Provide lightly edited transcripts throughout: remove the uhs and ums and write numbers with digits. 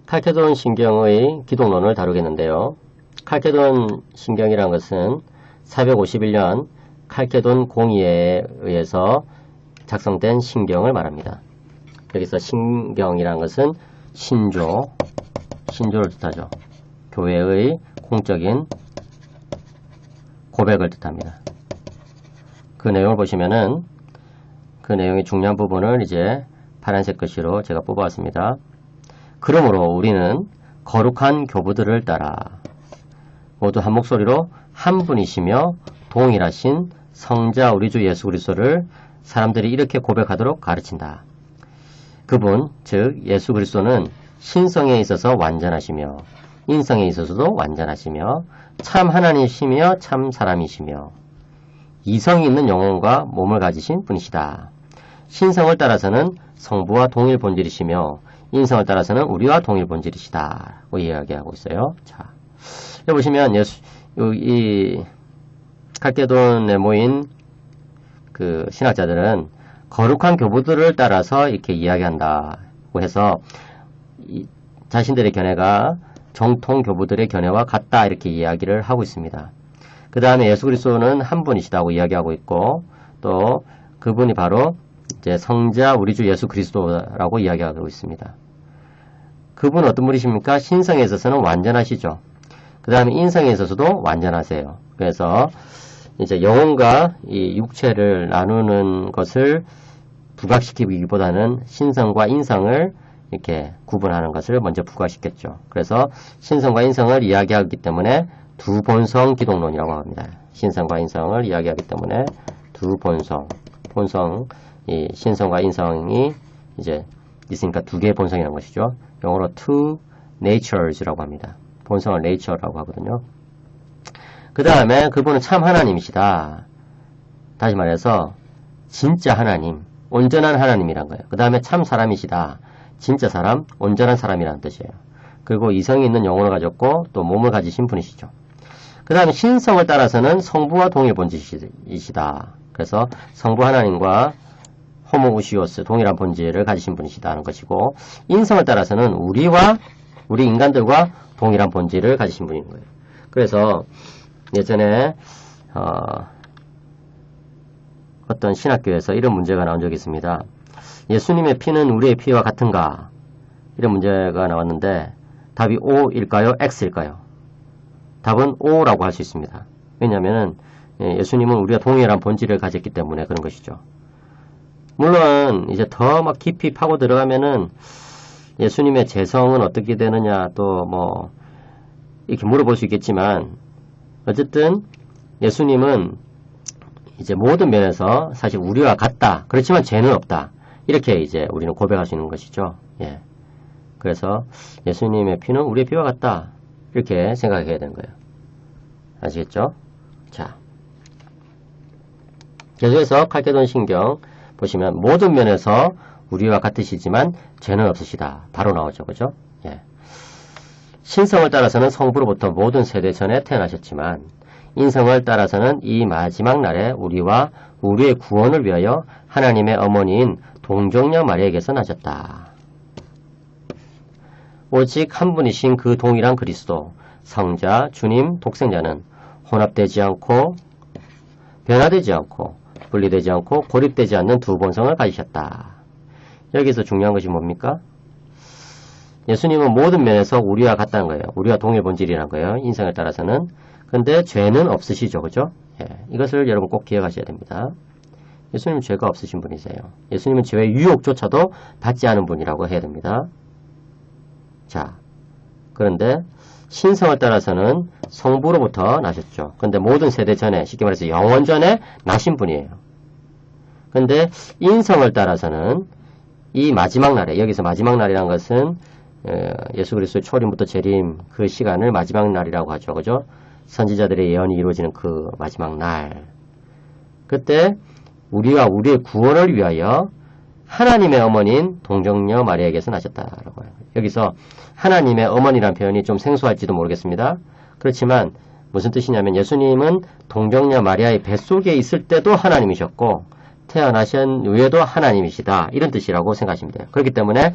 칼케돈 신경의 기독론을 다루겠는데요. 칼케돈 신경이란 것은 451년 칼케돈 공의회에 의해서 작성된 신경을 말합니다. 여기서 신경이란 것은 신조를 뜻하죠. 교회의 공적인 고백을 뜻합니다. 그 내용을 보시면은 그 내용의 중요한 부분을 이제 파란색 글씨로 제가 뽑아왔습니다. 그러므로 우리는 거룩한 교부들을 따라 모두 한 목소리로 한 분이시며 동일하신 성자 우리 주 예수 그리스도를 사람들이 이렇게 고백하도록 가르친다. 그분, 즉 예수 그리스도는 신성에 있어서 완전하시며 인성에 있어서도 완전하시며 참 하나님이시며 참 사람이시며 이성이 있는 영혼과 몸을 가지신 분이시다. 신성을 따라서는 성부와 동일 본질이시며 인성을 따라서는 우리와 동일 본질이시다. 고 이야기하고 있어요. 자, 여기 보시면 이 칼케돈에 모인 그 신학자들은 거룩한 교부들을 따라서 이렇게 이야기한다고 해서 자신들의 견해가 정통 교부들의 견해와 같다 이렇게 이야기를 하고 있습니다. 그 다음에 예수 그리스도는 한 분이시다고 이야기하고 있고 또 그분이 바로 이제 성자 우리 주 예수 그리스도라고 이야기하고 있습니다. 그분은 어떤 분이십니까? 신성에 있어서는 완전하시죠. 그 다음에 인성에 있어서도 완전하세요. 그래서 이제 영혼과 이 육체를 나누는 것을 부각시키기보다는 신성과 인성을 이렇게 구분하는 것을 먼저 부각시켰죠. 그래서 신성과 인성을 이야기하기 때문에 두 본성 기독론이라고 합니다. 신성과 인성을 이야기하기 때문에 두 본성, 이 신성과 인성이 이제 있으니까 두 개의 본성이라는 것이죠. 영어로 two natures라고 합니다. 본성을 nature라고 하거든요. 그 다음에 그분은 참 하나님이시다. 다시 말해서 진짜 하나님, 온전한 하나님이란 거예요. 그 다음에 참 사람이시다. 진짜 사람, 온전한 사람이라는 뜻이에요. 그리고 이성이 있는 영혼을 가졌고 또 몸을 가지신 분이시죠. 그 다음에 신성을 따라서는 성부와 동일 본질이시다. 그래서 성부 하나님과 호모우시오스, 동일한 본질을 가지신 분이시다는 것이고 인성을 따라서는 우리 인간들과 동일한 본질을 가지신 분인 거예요. 그래서 예전에 어떤 신학교에서 이런 문제가 나온 적이 있습니다. 예수님의 피는 우리의 피와 같은가? 이런 문제가 나왔는데 답이 O일까요? X일까요? 답은 O라고 할 수 있습니다. 왜냐하면 예수님은 우리가 동일한 본질을 가졌기 때문에 그런 것이죠. 물론 이제 더 막 깊이 파고 들어가면은 예수님의 재성은 어떻게 되느냐 또 뭐 이렇게 물어볼 수 있겠지만 어쨌든 예수님은 이제 모든 면에서 사실 우리와 같다. 그렇지만 죄는 없다. 이렇게 이제 우리는 고백할 수 있는 것이죠. 예. 그래서 예수님의 피는 우리의 피와 같다. 이렇게 생각해야 되는 거예요. 아시겠죠? 자. 계속해서 칼케돈 신경 보시면 모든 면에서 우리와 같으시지만 죄는 없으시다. 바로 나오죠. 그죠? 예. 신성을 따라서는 성부로부터 모든 세대 전에 태어나셨지만 인성을 따라서는 이 마지막 날에 우리와 우리의 구원을 위하여 하나님의 어머니인 동정녀 마리아에게서 나셨다. 오직 한 분이신 그 동일한 그리스도, 성자, 주님, 독생자는 혼합되지 않고 변화되지 않고 분리되지 않고 고립되지 않는 두 본성을 가지셨다. 여기서 중요한 것이 뭡니까? 예수님은 모든 면에서 우리와 같다는 거예요. 우리와 동일 본질이라는 거예요. 인성에 따라서는. 근데 죄는 없으시죠. 그죠? 예, 이것을 여러분 꼭 기억하셔야 됩니다. 예수님은 죄가 없으신 분이세요. 예수님은 죄의 유혹조차도 받지 않은 분이라고 해야 됩니다. 자, 그런데 신성을 따라서는 성부로부터 나셨죠. 근데 모든 세대 전에, 쉽게 말해서 영원 전에 나신 분이에요. 근데 인성을 따라서는 이 마지막 날에, 여기서 마지막 날이라는 것은 예수 그리스도의 초림부터 재림 그 시간을 마지막 날이라고 하죠. 그죠? 선지자들의 예언이 이루어지는 그 마지막 날. 그때 우리와 우리의 구원을 위하여 하나님의 어머니인 동정녀 마리아에게서 나셨다라고 해요. 여기서 하나님의 어머니라는 표현이 좀 생소할지도 모르겠습니다. 그렇지만 무슨 뜻이냐면 예수님은 동정녀 마리아의 뱃속에 있을 때도 하나님이셨고 태어나신 후에도 하나님이시다. 이런 뜻이라고 생각하시면 돼요. 그렇기 때문에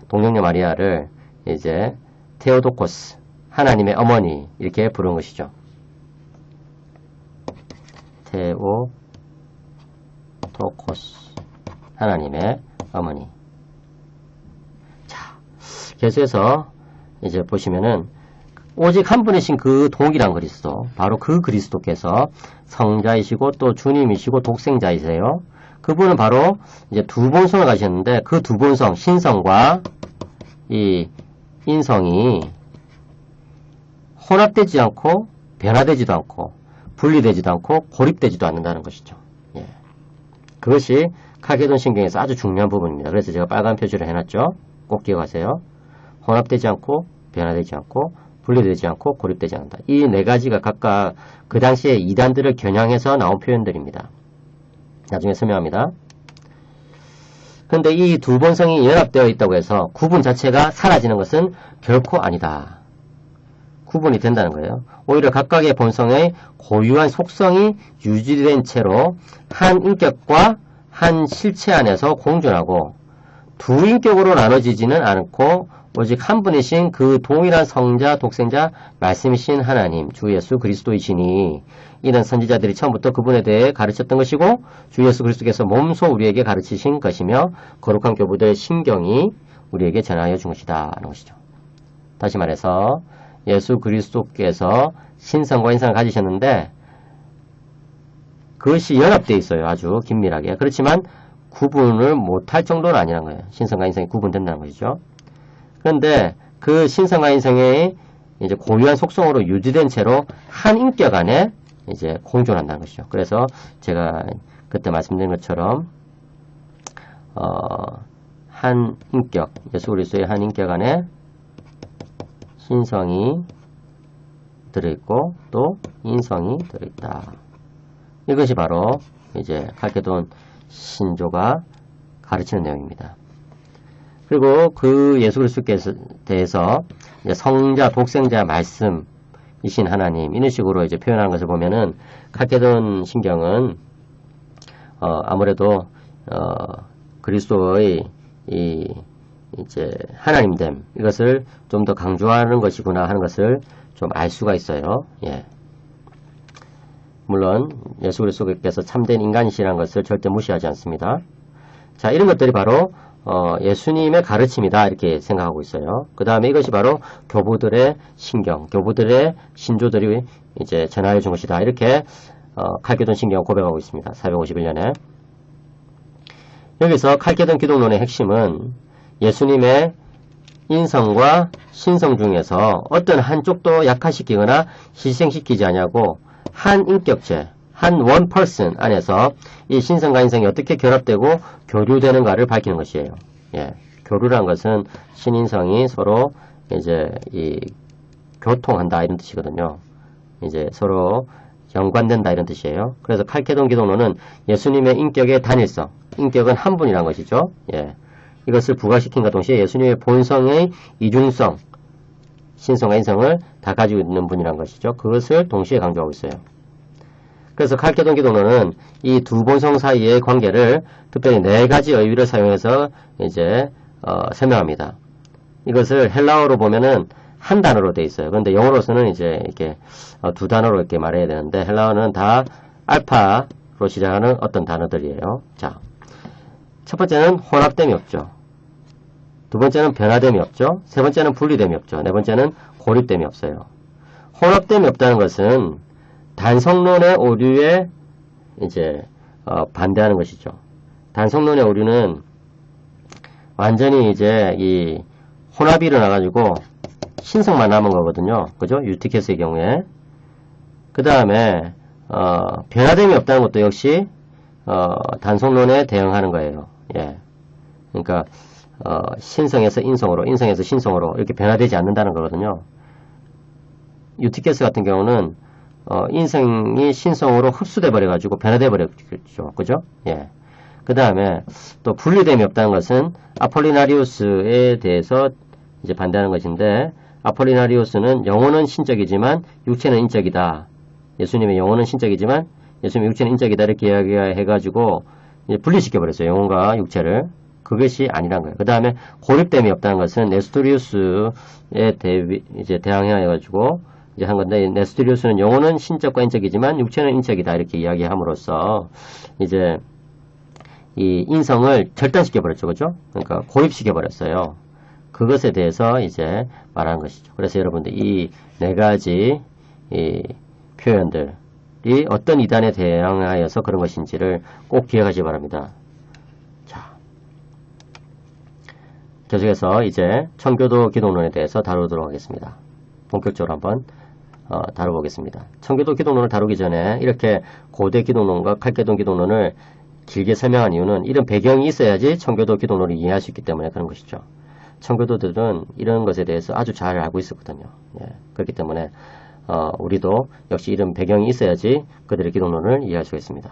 동정녀 마리아를 이제 테오도코스, 하나님의 어머니 이렇게 부르는 것이죠. 테오토코스, 하나님의 어머니. 자, 계속해서 이제 보시면은 오직 한 분이신 그 동일한 그리스도, 바로 그 그리스도께서 성자이시고 또 주님이시고 독생자이세요. 그분은 바로 이제 두 본성을 가지셨는데 그 두 본성, 신성과 이 인성이 혼합되지 않고 변화되지도 않고 분리되지도 않고 고립되지도 않는다는 것이죠. 예. 그것이 칼케돈 신경에서 아주 중요한 부분입니다. 그래서 제가 빨간 표시를 해놨죠. 꼭 기억하세요. 혼합되지 않고 변화되지 않고 분리되지 않고 고립되지 않는다. 이 네 가지가 각각 그 당시에 이단들을 겨냥해서 나온 표현들입니다. 나중에 설명합니다. 그런데 이 두 본성이 연합되어 있다고 해서 구분 자체가 사라지는 것은 결코 아니다. 구분이 된다는 거예요. 오히려 각각의 본성의 고유한 속성이 유지된 채로 한 인격과 한 실체 안에서 공존하고 두 인격으로 나눠지지는 않고 오직 한 분이신 그 동일한 성자, 독생자, 말씀이신 하나님, 주 예수 그리스도이시니 이는 선지자들이 처음부터 그분에 대해 가르쳤던 것이고 주 예수 그리스도께서 몸소 우리에게 가르치신 것이며 거룩한 교부들의 신경이 우리에게 전하여 준 것이다 하는 것이죠. 다시 말해서 예수 그리스도께서 신성과 인성을 가지셨는데 그것이 연합되어 있어요. 아주 긴밀하게. 그렇지만 구분을 못할 정도는 아니라는 거예요. 신성과 인성이 구분된다는 것이죠. 그런데 그 신성과 인성의 이제 고유한 속성으로 유지된 채로 한 인격 안에 이제 공존한다는 것이죠. 그래서 제가 그때 말씀드린 것처럼 한 인격, 예수 그리스도의 한 인격 안에 신성이 들어있고 또 인성이 들어있다. 이것이 바로 이제 칼케돈 신조가 가르치는 내용입니다. 그리고 그 예수 그리스도께 대해서 이제 성자, 독생자, 말씀이신 하나님 이런 식으로 이제 표현하는 것을 보면은 칼케돈 신경은 아무래도 그리스도의 이제 하나님됨 이것을 좀 더 강조하는 것이구나 하는 것을 좀 알 수가 있어요. 예. 물론 예수 그리스도께서 참된 인간이시라는 것을 절대 무시하지 않습니다. 자, 이런 것들이 바로 예수님의 가르침이다 이렇게 생각하고 있어요. 그 다음에 이것이 바로 교부들의 신경, 교부들의 신조들이 이제 전하여 준 것이다 이렇게 칼케돈 신경을 고백하고 있습니다. 451년에 여기서 칼케돈 기독론의 핵심은 예수님의 인성과 신성 중에서 어떤 한쪽도 약화시키거나 희생시키지 않냐고 한 인격체, 한 원 퍼슨 안에서 이 신성과 인성이 어떻게 결합되고 교류되는가를 밝히는 것이에요. 예, 교류란 것은 신인성이 서로 이제 이 교통한다 이런 뜻이거든요. 이제 서로 연관된다 이런 뜻이에요. 그래서 칼케돈 기독론은 예수님의 인격의 단일성, 인격은 한 분이란 것이죠. 예, 이것을 부각시킨과 동시에 예수님의 본성의 이중성, 신성과 인성을 다 가지고 있는 분이란 것이죠. 그것을 동시에 강조하고 있어요. 그래서 칼케돈 기독론은 이 두 본성 사이의 관계를 특별히 네 가지 의미를 사용해서 이제 설명합니다. 이것을 헬라어로 보면은 한 단어로 되어 있어요. 그런데 영어로서는 이제 이렇게 두 단어로 이렇게 말해야 되는데 헬라어는 다 알파로 시작하는 어떤 단어들이에요. 자, 첫 번째는 혼합됨이 없죠. 두 번째는 변화됨이 없죠. 세 번째는 분리됨이 없죠. 네 번째는 고립됨이 없어요. 혼합됨이 없다는 것은 단성론의 오류에 이제 반대하는 것이죠. 단성론의 오류는 완전히 이제 이 혼합이 일어나가지고 신성만 남은 거거든요. 그죠? 유티케스의 경우에. 그 다음에 변화됨이 없다는 것도 역시 단성론에 대응하는 거예요. 예. 그러니까 신성에서 인성으로, 인성에서 신성으로 이렇게 변화되지 않는다는 거거든요. 유티케스 같은 경우는 인성이 신성으로 흡수돼 버려가지고 변화돼 버렸죠. 그죠? 예. 그 다음에 또 분리됨이 없다는 것은 아폴리나리우스에 대해서 이제 반대하는 것인데, 아폴리나리우스는 영혼은 신적이지만 육체는 인적이다. 예수님의 영혼은 신적이지만 예수님의 육체는 인적이다. 이렇게 이야기해가지고 분리시켜 버렸어요. 영혼과 육체를. 그것이 아니란 거예요. 그 다음에 고립됨이 없다는 것은 네스토리우스에 이제 대항해가지고 이제 한 건데, 네스토리우스는 영혼은 신적과 인적이지만 육체는 인적이다 이렇게 이야기함으로써 이제 이 인성을 절단시켜 버렸죠, 그죠? 그러니까 고립시켜 버렸어요. 그것에 대해서 이제 말하는 것이죠. 그래서 여러분들 이 네 가지 이 표현들이 어떤 이단에 대항하여서 그런 것인지를 꼭 기억하시기 바랍니다. 자, 계속해서 이제 청교도 기독론에 대해서 다루도록 하겠습니다. 본격적으로 한번 다뤄보겠습니다. 청교도 기독론을 다루기 전에 이렇게 고대 기독론과 칼케돈 기독론을 길게 설명한 이유는 이런 배경이 있어야지 청교도 기독론을 이해할 수 있기 때문에 그런 것이죠. 청교도들은 이런 것에 대해서 아주 잘 알고 있었거든요. 예, 그렇기 때문에 우리도 역시 이런 배경이 있어야지 그들의 기독론을 이해할 수가 있습니다.